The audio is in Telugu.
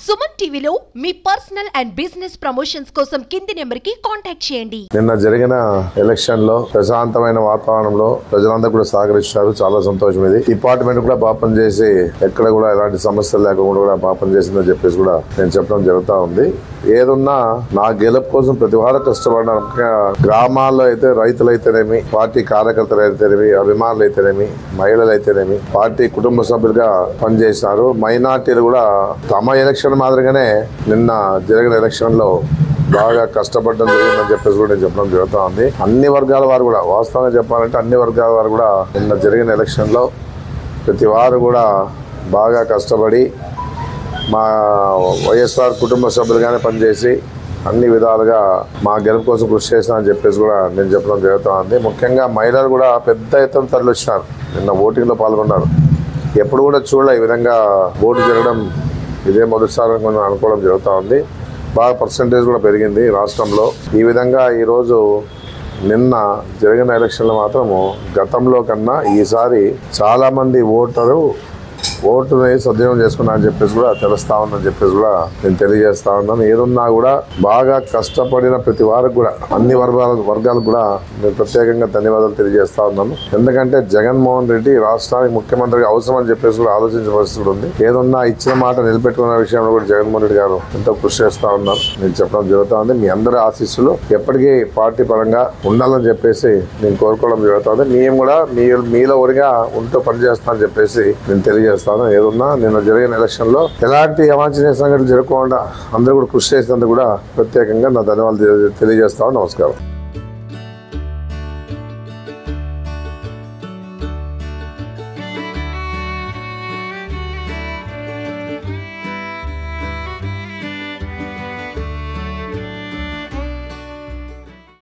సుమన్ టీవీలో మీ పర్సనల్ అండ్ బిజినెస్ ప్రమోషన్స్ కోసం కింది నెంబర్కి కాంటాక్ట్ చేయండి. నిన్న జరిగిన ఎలక్షన్ లో ప్రశాంతమైన వాతావరణంలో ప్రజలందరూ కూడా సహకరించారు. చాలా సంతోషం. ఇది డిపార్ట్మెంట్ కూడా బాగా పనిచేసి ఎక్కడ కూడా ఎలాంటి సమస్యలు లేకుండా కూడా బాగా పనిచేసిందని చెప్పేసి కూడా నేను చెప్పడం జరుగుతూ ఉంది. ఏదున్నా నా గెలుపు కోసం ప్రతి వారు కష్టపడ్డారు. ముఖ్యంగా గ్రామాల్లో అయితే రైతులు అయితేనేమి, పార్టీ కార్యకర్తలు అయితేనేమి, అభిమానులు అయితేనేమి, మహిళలు అయితేనేమి పార్టీ కుటుంబ సభ్యులుగా పనిచేసినారు. మైనార్టీలు కూడా తమ ఎలక్షన్ మాదిరిగానే నిన్న జరిగిన ఎలక్షన్ లో బాగా కష్టపడడం జరిగిందని చెప్పేసి కూడా నేను చెప్పడం జరుగుతూ ఉంది. అన్ని వర్గాల వారు కూడా, వాస్తవంగా చెప్పాలంటే అన్ని వర్గాల వారు కూడా నిన్న జరిగిన ఎలక్షన్ లో ప్రతి వారు కూడా బాగా కష్టపడి మా వైఎస్ఆర్ కుటుంబ సభ్యులుగానే పనిచేసి అన్ని విధాలుగా మా గెలుపు కోసం కృషి చేసినారని చెప్పేసి కూడా నేను చెప్పడం జరుగుతూ ఉంది. ముఖ్యంగా మహిళలు కూడా పెద్ద ఎత్తున తరలి వచ్చినారు. నిన్న ఓటింగ్లో పాల్గొన్నారు. ఎప్పుడు కూడా చూడలే ఈ విధంగా ఓటు జరగడం ఇదే మొదటిసారి అనుకోవడం జరుగుతూ ఉంది. బాగా పర్సంటేజ్ కూడా పెరిగింది రాష్ట్రంలో. ఈ విధంగా ఈరోజు నిన్న జరిగిన ఎలక్షన్లో మాత్రము గతంలో కన్నా ఈసారి చాలామంది ఓటుని సద్వినియోగం చేసుకున్నారని చెప్పేసి కూడా తెలుస్తా ఉందని చెప్పేసి కూడా నేను తెలియజేస్తా ఉన్నాను. ఏదున్నా కూడా బాగా కష్టపడిన ప్రతి వారికి కూడా అన్ని వర్గాలకు కూడా నేను ప్రత్యేకంగా ధన్యవాదాలు తెలియజేస్తా ఉన్నాను. ఎందుకంటే జగన్మోహన్ రెడ్డి రాష్ట్రానికి ముఖ్యమంత్రిగా అవసరం అని చెప్పేసి కూడా ఆలోచించిన పరిస్థితి ఉంది. ఏదున్నా ఇచ్చిన మాట నిలబెట్టుకున్న విషయంలో కూడా జగన్మోహన్ రెడ్డి గారు ఎంతో కృషి చేస్తా ఉన్నారు. నేను చెప్పడం జరుగుతూ ఉంది. మీ అందరి ఆశీస్సులు ఎప్పటికీ పార్టీ పరంగా ఉండాలని చెప్పేసి నేను కోరుకోవడం జరుగుతుంది. మేము కూడా మీలో ఒకరిగా ఉంటూ పనిచేస్తామని చెప్పేసి నేను తెలియజేస్తాను. ఏదున్నా నిన్న జరిగిన ఎలక్షన్ లో ఎలాంటి అవాంఛనీయ సంఘటనలు జరగకుండా అందరూ కూడా కృషి చేసినందుకు కూడా ప్రత్యేకంగా నా ధన్యవాదాలు తెలియజేస్తాను. నమస్కారం.